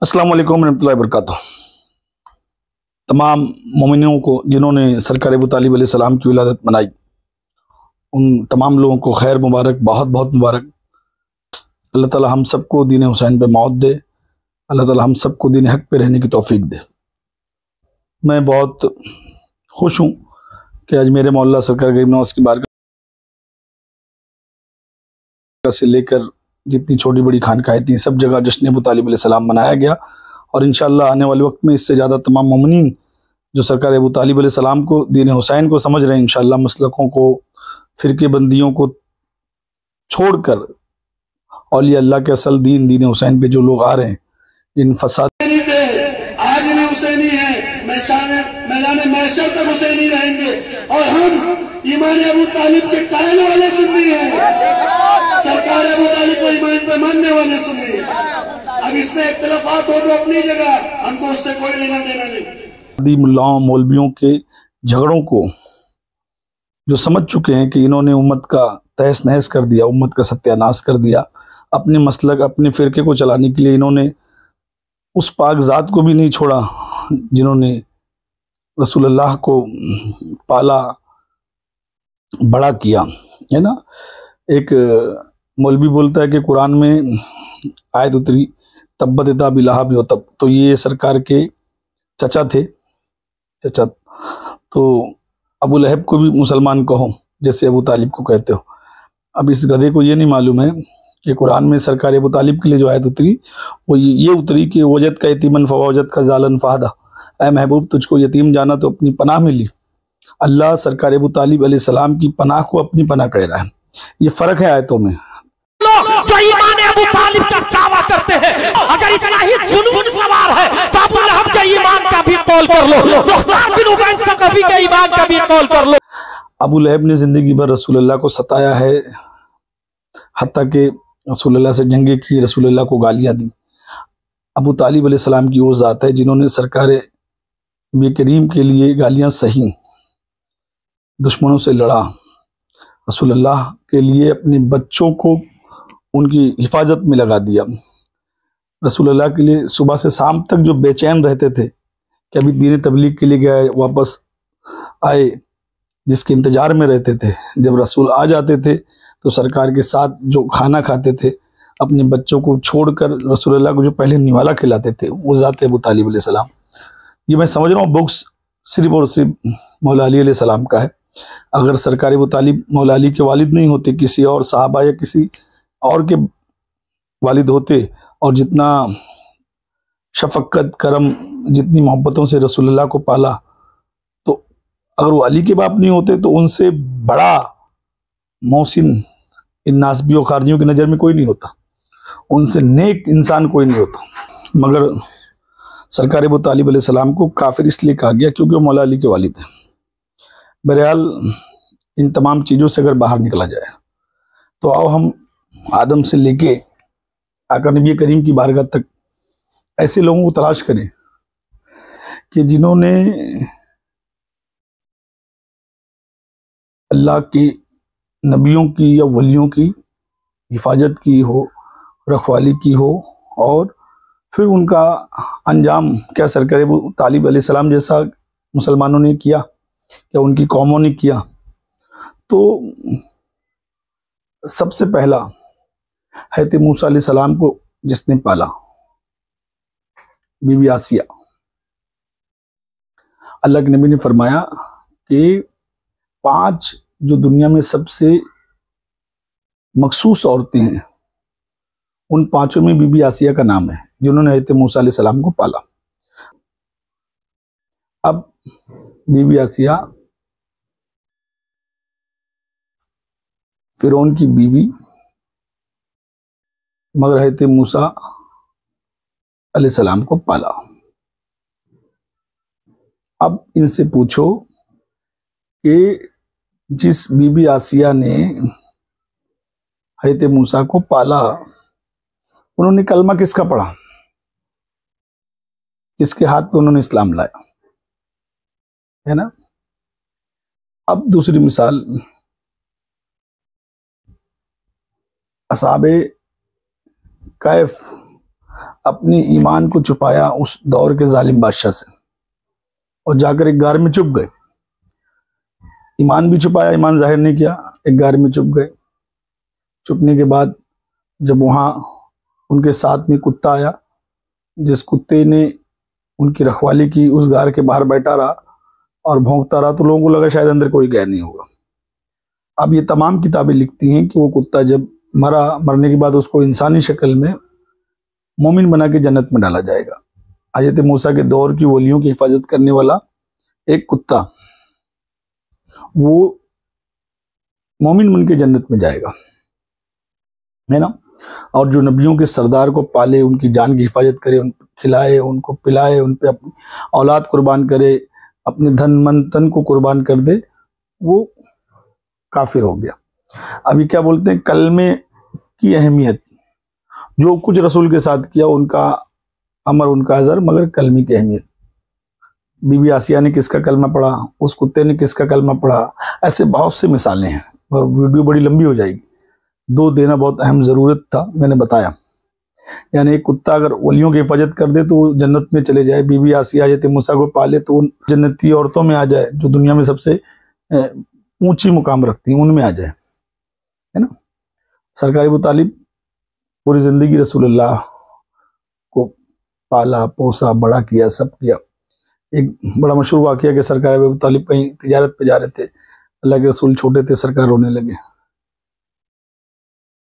अस्सलाम वालेकुम रहमतुल्लाहि वबरकातुह। तमाम मोमिनों को जिन्होंने सरकार अबू तालिब अलैहिस्सलाम की विलादत मनाई, उन तमाम लोगों को खैर मुबारक, बहुत बहुत मुबारक। अल्लाह ताला हम सबको दीन हुसैन पे मौत दे। अल्लाह ताला हम सबको दीन हक पे रहने की तौफीक दे। मैं बहुत खुश हूँ कि आज मेरे मौला सरकार गरीब नवाज की बारगाह से लेकर जितनी छोटी बड़ी खानकाहें थी, सब जगह जश्न अबू तालिब अलैहिस्सलाम मनाया गया। और इंशाअल्लाह आने वाले वक्त में इससे ज़्यादा तमाम मोमिनीन जो सरकार अबू तालिब अलैहिस्सलाम को, दीन हुसैन को समझ रहे हैं, इंशाअल्लाह मसलकों को, फिरके बंदियों को छोड़कर औलिया अल्लाह के असल दीन, दीन हुसैन पे जो लोग आ रहे हैं, इन फसाद आज में हुसैनी है, मैदान महशर तक हुसैनी रहेंगे। और हम ईमान अबू तालिब के कायल वाले सुन्नी हैं, सरकार अबू तालिब को ईमान पे मानने वाले सुन्नी हैं। अब इसमें इख्तिलाफात हो तो अपनी जगह, हमको उससे कोई लेना देना नहीं। मुल्लाओं मौलवियों के झगड़ों को जो समझ चुके हैं कि इन्होंने उम्मत का तहस नहस कर दिया, उम्मत का सत्यानाश कर दिया, अपने मसलक, अपने फिरके को चलाने के लिए इन्होंने उस पाक ज़ात को भी नहीं छोड़ा जिन्होंने रसूलुल्लाह को पाला, बड़ा किया, है ना। एक मौलवी बोलता है कि कुरान में आयत उतरी तब्बत यदा अबी लहब व तब, तो ये सरकार के चचा थे, चचा। तो अबू लहब को भी मुसलमान कहो जैसे अबू तालिब को कहते हो। अब इस गधे को ये नहीं मालूम है कि कुरान में सरकार अबू तालिब के लिए जो आयत उतरी वो ये उतरी कि वजद का यतीमन फवजद का जालन फादा, ऐ महबूब तुझको यतीम जाना तो अपनी पनाह मिली। अल्लाह सरकार अबू तालिब अलैहिस्सलाम की पनाह को अपनी पनाह कह रहा है। ये फर्क है आयतों में। जो ईमान अबू तालिब का दावा करते हैं, अगर इतना ही जुनून सवार है तो अबू लहब के ईमान का भी कौल कर लो, मुख्तार बिन उबैद सक़फ़ी के ईमान का भी कौल कर लो। अबू लहब ने जिंदगी भर रसूलुल्लाह को सताया है, हत्ता के रसूलुल्लाह से जंगे की, रसूलुल्लाह को गालियां दी। अबू तालिब अलैहिस्सलाम की वो ज़ात है जिन्होंने सरकार नबी करीम के लिए गालियां सही, दुश्मनों से लड़ा, रसूलुल्लाह के लिए अपने बच्चों को उनकी हिफाजत में लगा दिया। रसूलुल्लाह के लिए सुबह से शाम तक जो बेचैन रहते थे कि अभी दीन तबलीग के लिए गए, वापस आए, जिसके इंतजार में रहते थे, जब रसूल आ जाते थे तो सरकार के साथ जो खाना खाते थे, अपने बच्चों को छोड़कर रसूलुल्लाह को जो पहले निवाला खिलाते थे, वो ज़ात अबू तालिब अलैहिस्सलाम। ये मैं समझ रहा हूँ बुक्स सिर्फ और सिर्फ मौला अली अलैहिस्सलाम का है। अगर सरकार अबू तालिब मौला अली के वालिद नहीं होते, किसी और सहाबा या किसी और के वालिद होते, और जितना शफकत करम, जितनी मोहब्बतों से रसूलुल्लाह को पाला, तो अगर वो अली के बाप नहीं होते तो उनसे बड़ा मोहसिन इन नासबी और खारजियों की नज़र में कोई नहीं होता, उनसे नेक इंसान कोई नहीं होता। मगर सरकार अबू तालिब अलैहिस्सलाम को काफिर इसलिए कहा गया क्योंकि वो मौला अली के वालिद हैं। बहरहाल इन तमाम चीज़ों से अगर बाहर निकला जाए तो आओ हम आदम से लेके आकर नबी करीम की बारगाह तक ऐसे लोगों को तलाश करें कि जिन्होंने अल्लाह की, नबियों की या वलियों की हिफाजत की हो, रखवाली की हो, और फिर उनका अंजाम क्या सरकार अबू तालिब अलैहिस्सलाम जैसा मुसलमानों ने किया, क्या उनकी कौमों ने किया। तो सबसे पहला हज़रत मूसा अलैहिस्सलाम को जिसने पाला, बीबी आसिया। अल्लाह के नबी ने फरमाया कि 5 जो दुनिया में सबसे मखसूस औरतें हैं, उन 5 में बीबी आसिया का नाम है, जिन्होंने हज़रत मूसा अलैहिस्सलाम को पाला। अब बीबी आसिया फिरौन की बीवी, मगर हज़रत मूसा अलैहिस्सलाम को पाला। अब इनसे पूछो कि जिस बीबी आसिया ने हज़रत मूसा को पाला, उन्होंने कलमा किसका पढ़ा, किसके हाथ पे उन्होंने इस्लाम लाया, है ना। अब दूसरी मिसाल, असहाबे कैफ अपने ईमान को छुपाया उस दौर के जालिम बादशाह से और जाकर एक गार में छुप गए। ईमान भी छुपाया, ईमान जाहिर नहीं किया, एक गार में छुप गए। छुपने के बाद जब वहां उनके साथ में कुत्ता आया, जिस कुत्ते ने उनकी रखवाली की, उस गार के बाहर बैठा रहा और भौंकता रहा, तो लोगों को लगा शायद अंदर कोई गैर नहीं होगा। अब ये तमाम किताबें लिखती हैं कि वो कुत्ता जब मरा, मरने के बाद उसको इंसानी शक्ल में मोमिन बना के जन्नत में डाला जाएगा। हजरत मूसा के दौर की वलियों की हिफाजत करने वाला एक कुत्ता, वो मोमिन बन के जन्नत में जाएगा, है ना। और जो नबियों के सरदार को पाले, उनकी जान की हिफाजत करे, उनको खिलाए, उनको पिलाए, उन पे अपनी औलाद कुर्बान करे, अपने धन मन तन को कुर्बान कर दे, वो काफिर हो गया। अभी क्या बोलते हैं, कलमे की अहमियत, जो कुछ रसूल के साथ किया उनका अमर, उनका अजर, मगर कलमे की अहमियत। बीबी आसिया ने किसका कलमा पढ़ा, उस कुत्ते ने किसका कलमा पढ़ा, ऐसे बहुत से मिसालें हैं और वीडियो बड़ी लंबी हो जाएगी। 2 देना बहुत अहम ज़रूरत था, मैंने बताया। यानी एक कुत्ता अगर वलियों की हिफाजत कर दे तो वो जन्नत में चले जाए, बीबी आसिया हजरत मूसा को पाले तो उन जन्नती औरतों में आ जाए जो दुनिया में सबसे ऊंची मुकाम रखती हैं, उनमें आ जाए, है ना। सरकार अबू तालिब पूरी ज़िंदगी रसूलुल्लाह को पाला, पोसा, बड़ा किया, सब किया। एक बड़ा मशहूर वाक़या कि सरकार अबू तालिब कहीं तिजारत पे जा रहे थे, अल्लाह के रसूल छोटे थे, सरकार रोने लगे,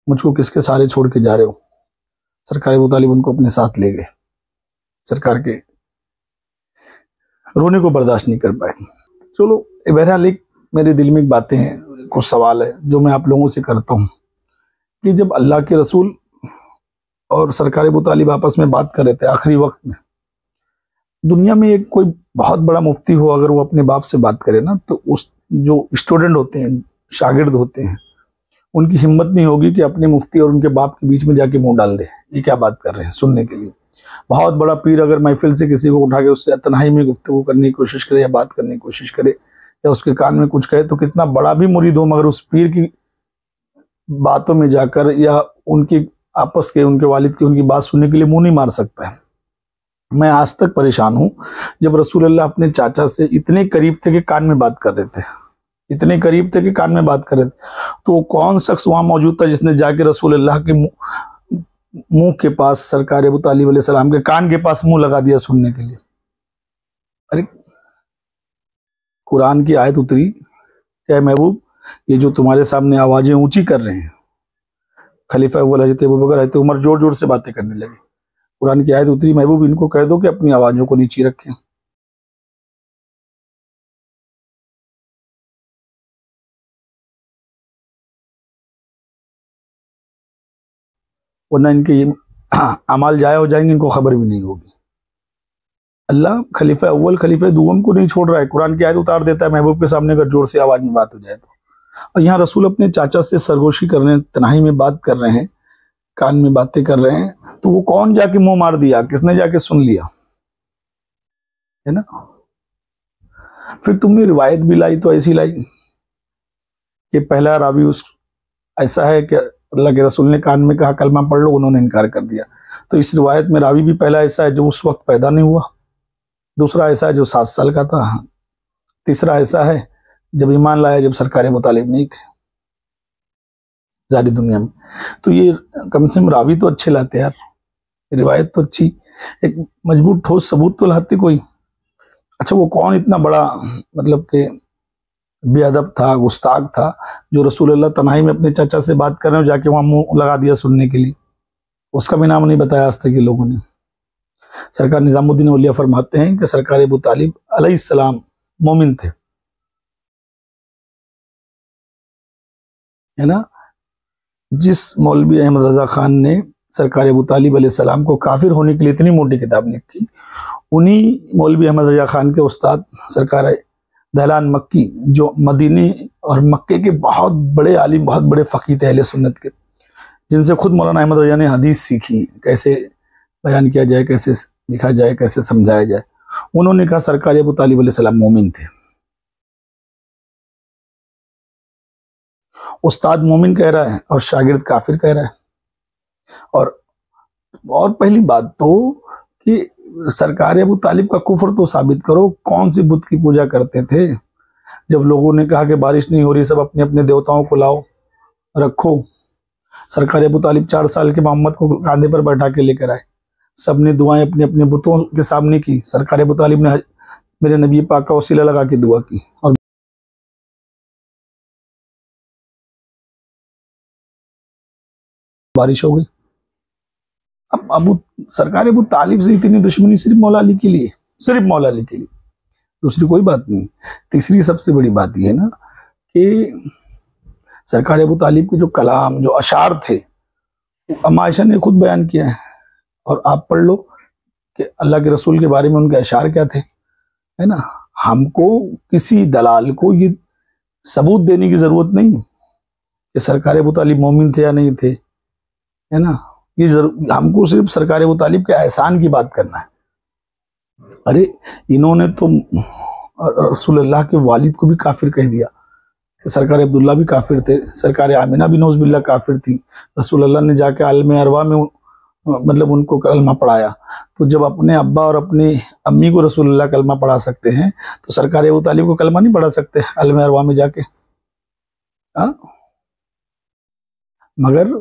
मुझको किसके सहारे छोड़ के जा रहे हो। सरकार अबू तालिब उनको अपने साथ ले गए, सरकार के रोने को बर्दाश्त नहीं कर पाए। चलो बहरहाल एक मेरे दिल में एक बातें हैं, कुछ सवाल है जो मैं आप लोगों से करता हूँ कि जब अल्लाह के रसूल और सरकार अबू तालिब आपस में बात कर रहे थे आखिरी वक्त में, दुनिया में एक कोई बहुत बड़ा मुफ्ती हो, अगर वो अपने बाप से बात करे ना, तो उस जो स्टूडेंट होते हैं, शागिर्द होते हैं, उनकी हिम्मत नहीं होगी कि अपने मुफ्ती और उनके बाप के बीच में जाके मुंह डाल दे, ये क्या बात कर रहे हैं, सुनने के लिए। बहुत बड़ा पीर अगर महफिल से किसी को उठा के उससे तन्हाई में गुफ्तगू करने की कोशिश करे या बात करने की कोशिश करे या उसके कान में कुछ कहे, तो कितना बड़ा भी मुरीद हो, मगर उस पीर की बातों में जाकर या उनकी आपस के, उनके वालिद की, उनकी बात सुनने के लिए मुंह नहीं मार सकता है। मैं आज तक परेशान हूं, जब रसूलुल्लाह अपने चाचा से इतने करीब थे कि कान में बात कर रहे थे, इतने करीब थे कि कान में बात कर रहे थे, तो कौन शख्स वहां मौजूद था जिसने जाके रसूलुल्लाह के मुंह के पास, सरकार अबू तालिब अलैहिस्सलाम के कान के पास मुंह लगा दिया सुनने के लिए। अरे कुरान की आयत उतरी, क्या महबूब, ये जो तुम्हारे सामने आवाजें ऊंची कर रहे हैं, खलीफा अव्वल हजरत अबू बकर, हजरत उमर जोर जोर से बातें करने लगे। कुरान की आयत उतरी, महबूब इनको कह दो कि अपनी आवाजों को नीची रखें। वरना इनके ये अमाल जाया हो जाएंगे, इनको खबर भी नहीं होगी। अल्लाह खलीफा अव्वल, खलीफा दुगम को नहीं छोड़ रहा है, कुरान की आयत उतार देता है महबूब के सामने अगर जोर से आवाज में बात हो जाए तो। और यहाँ रसूल अपने चाचा से सरगोशी कर रहे हैं, तन्हाई में बात कर रहे हैं, कान में बातें कर रहे हैं, तो वो कौन जाके मुंह मार दिया, किसने जाके सुन लिया, है ना। फिर तुमने रिवायत भी लाई तो ऐसी लाई कि पहला रावी उस ऐसा है कि अल्लाह के रसूल ने कान में कहा कलमा पढ़ लो, उन्होंने इनकार कर दिया। तो इस रिवायत में रावी भी पहला ऐसा है जो उस वक्त पैदा नहीं हुआ, दूसरा ऐसा है जो 7 साल का था, तीसरा ऐसा है जब ईमान लाया जब सरकार अबू तालिब नहीं थे सारी दुनिया में। तो ये कम से कम रावी तो अच्छे लाते यार, रिवायत तो अच्छी, एक मजबूत ठोस सबूत तो लाते कोई। अच्छा वो कौन इतना बड़ा मतलब कि बेअदब था, गुस्ताख था, जो रसूलुल्लाह तन्हाई में अपने चाचा से बात कर रहे हो, जाके वहां मुंह लगा दिया सुनने के लिए, उसका भी नाम नहीं बताया आज तक के लोगों ने। सरकार निजामुद्दीन औलिया फरमाते हैं कि सरकार अबू तालिब अलैहिस्सलाम मोमिन थे, है ना। जिस मौलवी अहमद रजा खान ने सरकार अबू तालिब अलैहिस्सलाम को काफिर होने के लिए इतनी मोटी किताब लिखी, उन्हीं मौलवी अहमद रजा खान के उस्ताद सरकार दहलान मक्की, जो मदीने और मक्के के बहुत बड़े आलिम, बहुत बड़े फ़कीह थे अहले सुन्नत के, जिनसे खुद मौलाना अहमद रजा ने हदीस सीखी, कैसे बयान किया जाए, कैसे लिखा जाए, कैसे समझाया जाए। उन्होंने कहा सरकार अबू तालिब अलैहिस्सलाम मोमिन थे। उस्ताद मोमिन कह रहा है और शागिर्द काफिर कह रहा है, और और पहली बात तो कि सरकार अबू तालिब का कुफ्र तो साबित करो, कौन सी बुत की पूजा करते थे? जब लोगों ने कहा कि बारिश नहीं हो रही, सब अपने अपने देवताओं को लाओ रखो, सरकार अबू तालिब 4 साल के मोहम्मद को कांधे पर बैठा के लेकर आए, सबने दुआएं अपने अपने बुतों के सामने की। सरकार अबू तालिब ने मेरे नबी पाक का वसीला लगा के दुआ की और बारिश हो गई। अब सरकार अबू तालिब से इतनी दुश्मनी सिर्फ मौला अली के लिए, सिर्फ मौला अली के लिए, दूसरी कोई बात नहीं। तीसरी सबसे बड़ी बात यह है ना कि सरकार अबू तालिब के जो कलाम, जो अशार थे, अम्मा आयशा ने खुद बयान किया है और आप पढ़ लो कि अल्लाह के रसूल के बारे में उनके अशार क्या थे, है ना। हमको किसी दलाल को ये सबूत देने की जरूरत नहीं है कि सरकार अबू तालिब मोमिन थे या नहीं थे, है ना। ये हमको सिर्फ सरकार अबू तालिब के एहसान की बात करना है। अरे इन्होंने तो रसूलुल्लाह के वालिद को भी काफिर कह दिया कि सरकार अब्दुल्ला भी काफिर थे, सरकार आमिना भी नौज़ुबिल्लाह काफिर थी। रसूलुल्लाह ने जाके आलम अरवा में मतलब उनको कलमा पढ़ाया। तो जब अपने अब्बा और अपनी अम्मी को रसूलुल्लाह कलमा पढ़ा सकते हैं तो सरकार अबू तालिब को कलमा नहीं पढ़ा सकते आलम अरवा में जाके? मगर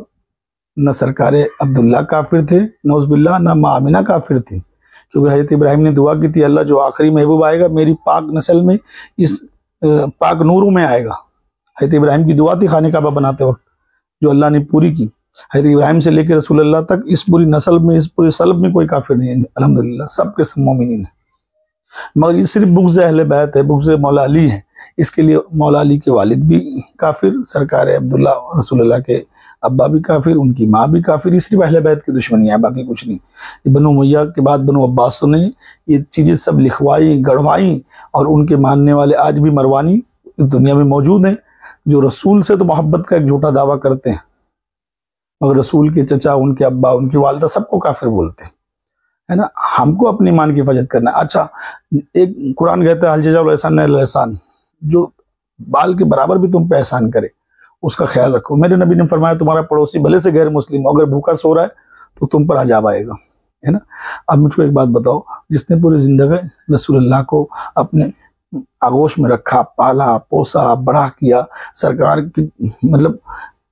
न सरकार अब्दुल्ला काफिर थे नौज़ुबिल्लाह, न माँ आमिना काफिर थी, क्योंकि हज़रत इब्राहिम ने दुआ की थी, अल्लाह जो आखिरी महबूब आएगा मेरी पाक नस्ल में, इस पाक नूरों में आएगा। हज़रत इब्राहिम की दुआ थी खाने काबा बनाते वक्त, जो अल्लाह ने पूरी की। हज़रत इब्राहिम से लेकर रसूलुल्लाह तक इस पूरी नस्ल में, इस पूरे सलब में कोई काफिर नहीं है, अल्हम्दुलिल्लाह सबके सब मोमिनीन है। मगर ये सिर्फ बुग़्ज़ अहले बैत है, बुग़्ज़ मौला अली है। इसके लिए मौला अली के वालिद भी काफिर, सरकार अब्दुल्ला रसूलुल्लाह के अब्बा भी काफिर, उनकी माँ भी काफिर। ये सिर्फ अहले बैत की दुश्मनी है, बाकी कुछ नहीं। बनु उमैया के बाद बनु अब्बास ने ये चीज़ें सब लिखवाई, गढ़वाई और उनके मानने वाले आज भी मरवानी दुनिया में मौजूद हैं, जो रसूल से तो मोहब्बत का एक झूठा दावा करते हैं, मगर रसूल के चचा, उनके अब्बा, उनकी वालदा सबको काफिर बोलते हैं, है ना। हमको अपनी ईमान की हिफाजत करना है। अच्छा, एक कुरान कहता है हल जज़ाउल एहसान इल्ला एहसान, जो बाल के बराबर भी तुम पे एहसान करे उसका ख्याल रखो। मेरे नबी ने फरमाया तुम्हारा पड़ोसी भले से गैर मुस्लिम हो, अगर भूखा सो रहा है तो तुम पर अज़ाब आएगा, है ना। अब मुझको एक बात बताओ, जिसने पूरी जिंदगी रसूलुल्लाह को अपने आगोश में रखा, पाला पोसा, बड़ा किया, सरकार की मतलब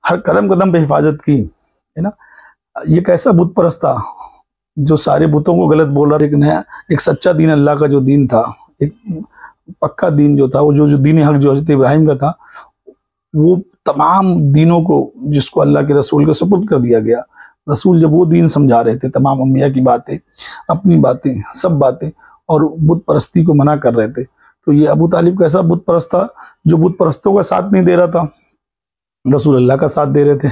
हर कदम कदम पे हिफाजत की, है ना, ये कैसा बुत परस्त था जो सारे बुतों को गलत बोल रहा था। एक नया, एक सच्चा दीन, अल्लाह का जो दीन था, एक पक्का दीन जो था, वो जो दीन हक जो हज़रत इब्राहिम का था, वो तमाम दीनों को जिसको अल्लाह के रसूल के सुपुर्द कर दिया गया। रसूल जब वो दीन समझा रहे थे, तमाम अम्बिया की बातें, अपनी बातें, सब बातें, और बुत परस्ती को मना कर रहे थे, तो ये अबू तालिब कैसा बुत परस्त था जो बुत परस्तों का साथ नहीं दे रहा था, रसूलुल्लाह का साथ दे रहे थे,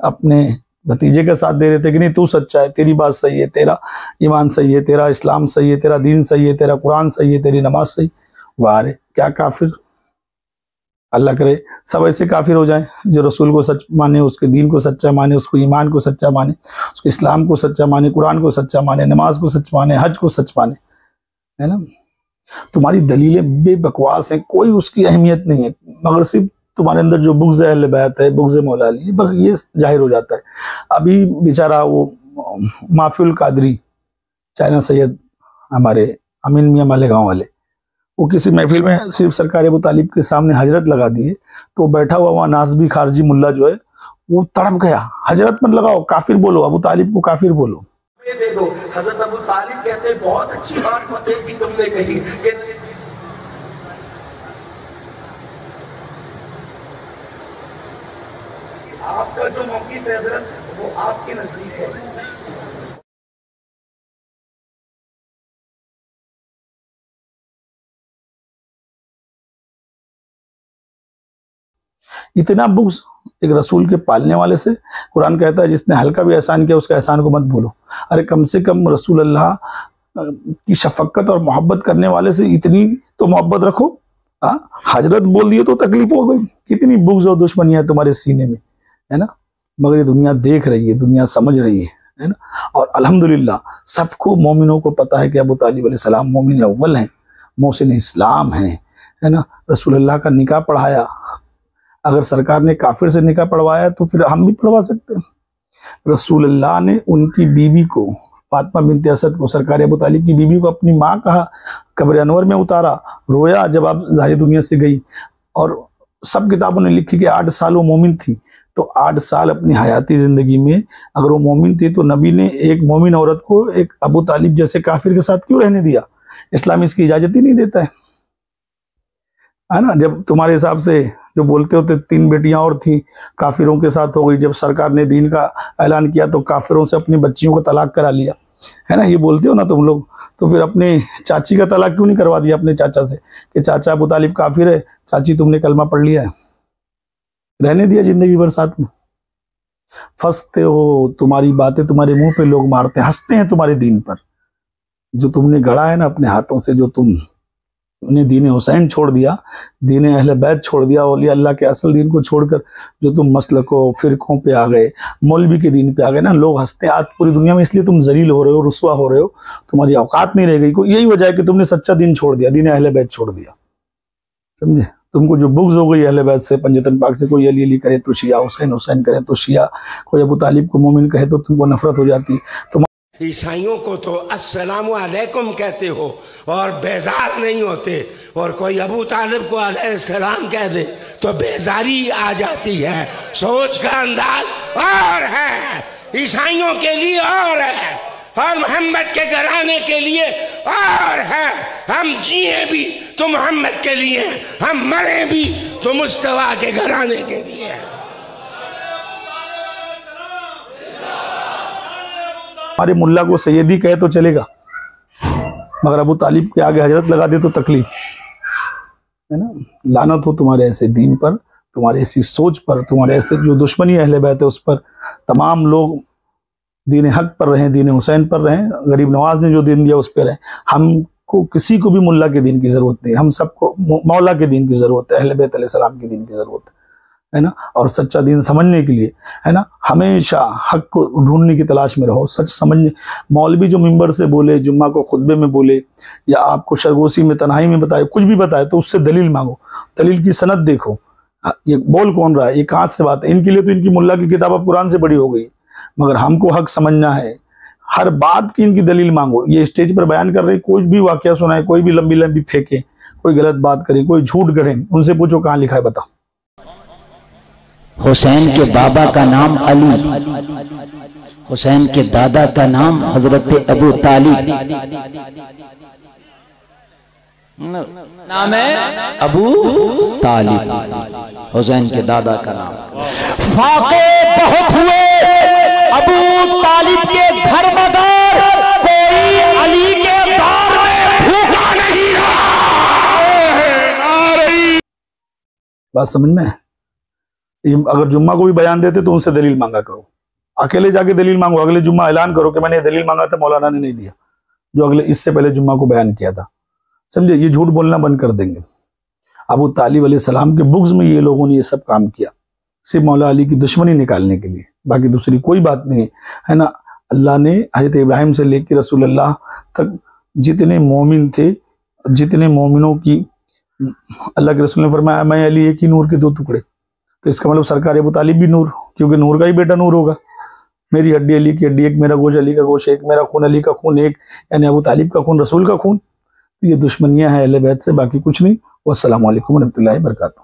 अपने भतीजे का साथ दे रहे थे कि नहीं तू सच्चा है, तेरी बात सही है, तेरा ईमान सही है, तेरा इस्लाम सही है, तेरा दीन सही है, तेरा कुरान सही है, तेरी नमाज सही। वाह रे क्या काफिर! अल्लाह करे सब ऐसे काफिर हो जाएं जो रसूल को सच माने, उसके दीन को सच्चा माने, उसको ईमान को सच्चा माने, उसके इस्लाम को सच्चा माने, कुरान को सच्चा माने, नमाज को सच माने, हज को सच माने, है ना। तुम्हारी दलीलें बेबकवास हैं, कोई उसकी अहमियत नहीं है, मगर सिर्फ तुम्हारे अंदर जो बुग़्ज़ अहले बैत है, बुग़्ज़ मौला अली, बस ये जाहिर हो जाता है। अभी बेचारा वो माफिउल कादरी, चाइना सैयद, हमारे अमीन मियाँ मालेगांव वाले, वो किसी महफिल में सिर्फ सरकार अबू तालिब के सामने हजरत लगा दिए, तो बैठा हुआ वहाँ नाज़बी खारजी मुल्ला जो है वो तड़प गया, हजरत मत लगाओ, काफिर बोलो, अबू तालिब को काफिर बोलो। दे दो। हजरत अबू तालिब कहते हैं बहुत अच्छी बात फतेह की तुमने कही कि आपका जो मौक़िफ़ है हजरत वो आपके नजदीक है। इतना बुग़्ज़ एक रसूल के पालने वाले से। कुरान कहता है जिसने हल्का भी एहसान किया उसके एहसान को मत भूलो। अरे कम से कम रसूल अल्लाह की शफकत और मोहब्बत करने वाले से इतनी तो मोहब्बत रखो। हजरत बोल दिए तो तकलीफ हो गई। कितनी बुग़्ज़ और दुश्मनी है तुम्हारे सीने में, है ना। मगर ये दुनिया देख रही है, दुनिया समझ रही है ना। और अल्हम्दुलिल्लाह सबको, मोमिनों को पता है कि अबू तालिब अलैहिस्सलाम मोमिन अव्वल हैं, मोहसिन इस्लाम हैं, है ना। रसूलुल्लाह का निकाह पढ़ाया। अगर सरकार ने काफिर से निकाह पढ़वाया तो फिर हम भी पढ़वा सकते हैं। रसूलुल्लाह ने उनकी बीवी को, फातिमा बिनते असद को, सरकार अबू तालिब की बीवी को अपनी माँ कहा, कब्र अनवर में उतारा, रोया जब आप ज़ाहिर दुनिया से गई। और सब किताबों ने लिखी कि 8 साल वो मोमिन थी, तो 8 साल अपनी हयाती ज़िंदगी में अगर वो मोमिन थी तो नबी ने एक मोमिन औरत को एक अबू तालिब जैसे काफिर के साथ क्यों रहने दिया? इस्लाम इसकी इजाज़त ही नहीं देता है ना। जब तुम्हारे हिसाब से जो बोलते होते 3 बेटियां और थी, काफिरों के साथ हो गई, जब सरकार ने दीन का ऐलान किया तो काफिरों से अपनी बच्चियों को तलाक करा लिया, है ना, ये बोलते हो ना तुम लोग। तो फिर अपने चाची का तलाक क्यों नहीं करवा दिया अपने चाचा से कि चाचा अबू तालिब काफिर है, चाची तुमने कलमा पढ़ लिया है, रहने दिया जिंदगी भर साथ में। फंसते हो, तुम्हारी बातें तुम्हारे मुंह पे लोग मारते हैं, हंसते हैं तुम्हारे दीन पर। जो तुमने गढ़ा है ना अपने हाथों से, जो तुमने दीन हुसैन छोड़ दिया, दीन अहले बैत छोड़ दिया, औलिया अल्लाह के असल दीन को छोड़कर जो तुम मसलकों फिरकों पे आ गए, मौलवी के दीन पे आ गए ना, लोग हंसते हैं आज पूरी दुनिया में। इसलिए तुम जलील हो रहे हो, रुसवा हो रहे हो, तुम्हारी औकात नहीं रह गई। यही वजह है कि तुमने सच्चा दीन छोड़ दिया, दीन अहले बैत छोड़ दिया, समझे। तुमको जो बुग्ज हो गई अहले बैत से, पंजतन पाक से, कोई अली करे तो शिया, हुसैन हुसैन करे तो शिया, कोई अबू तालिब को मोमिन कहे तो तुमको नफरत हो जाती। तुम ईसाइयों को तो अस्सलामु अलैकुम कहते हो और बेजार नहीं होते, और कोई अबू तालिब को अलैहिस्सलाम कह दे तो बेजारी आ जाती है। सोच का अंदाज और है, ईसाइयों के लिए और है, और मोहम्मद के घराने के लिए और है। हम जिए भी तो मोहम्मद के लिए, हम मरे भी तो मुस्तफा के घराने के लिए। हमारे मुल्ला को सैयदी कहे तो चलेगा, मगर अबू तालिब के आगे हजरत लगा दे तो तकलीफ है ना। लानत हो तुम्हारे ऐसे दीन पर, तुम्हारे ऐसी सोच पर, तुम्हारे ऐसे जो दुश्मनी अहले बैत है उस पर। तमाम लोग दीन हक पर रहें, दीन हुसैन पर रहें, गरीब नवाज ने जो दीन दिया उस पर रहें। हमको किसी को भी मुल्ला के दीन की जरूरत नहीं, हम सबको मौला के दीन की जरूरत है, अहले बैत अलैहिस्सलाम के दीन की जरूरत है ना। और सच्चा दीन समझने के लिए, है ना, हमेशा हक को ढूंढने की तलाश में रहो, सच समझने। मौलवी जो मिंबर से बोले, जुम्मा को खुतबे में बोले, या आपको शरगोशी में तन्हाई में बताए, कुछ भी बताए, तो उससे दलील मांगो, दलील की सनद देखो, ये बोल कौन रहा है, ये कहाँ से बात है। इनके लिए तो इनकी मुल्ला की किताब अब कुरान से बड़ी हो गई, मगर हमको हक समझना है। हर बात की इनकी दलील मांगो। ये स्टेज पर बयान कर रहे, कोई भी वाकया सुनाए, कोई भी लंबी लंबी फेंके, कोई गलत बात करे, कोई झूठ गढ़े, उनसे पूछो कहाँ लिखा है बता। हुसैन के बाबा का नाम अली, हुसैन के दादा का नाम हजरत अबू तालिब, नाम है अबू तालिब, हुसैन के दादा का नाम। फाके बहुत हुए अबू तालिब के घर मगर कोई अली के दौर में भूखा नहीं रहा। बात समझ में? अगर जुम्मा को भी बयान देते तो उनसे दलील मांगा करो, अकेले जाके दलील मांगो। अगले जुम्मा ऐलान करो कि मैंने दलील मांगा था, मौलाना ने नहीं दिया, जो अगले इससे पहले जुम्मा को बयान किया था, समझे। ये झूठ बोलना बंद कर देंगे। अबू तालिब अलैहिस्सलाम के बुग़्ज़ में ये लोगों ने ये सब काम किया, सिर्फ मौला अली की दुश्मनी निकालने के लिए, बाकी दूसरी कोई बात नहीं है ना। अल्लाह ने हज़रत इब्राहिम से लेकर रसूलुल्लाह तक जितने मोमिन थे, जितने मोमिनों की अल्लाह के रसूल ने फरमाया मैं अली एक ही नूर के 2 टुकड़े। तो इसका मतलब सरकार अबू तालिब भी नूर, क्योंकि नूर का ही बेटा नूर होगा। मेरी हड्डी अली की हड्डी एक, मेरा गोश्त अली का गोश्त एक, मेरा खून अली का खून एक, यानी अबू तालिब का खून रसूल का खून। तो ये दुश्मनियां हैं अहले बैत से, बाकी कुछ नहीं। वस्सलामु अलैकुम व रहमतुल्लाहि व बरकातुहू।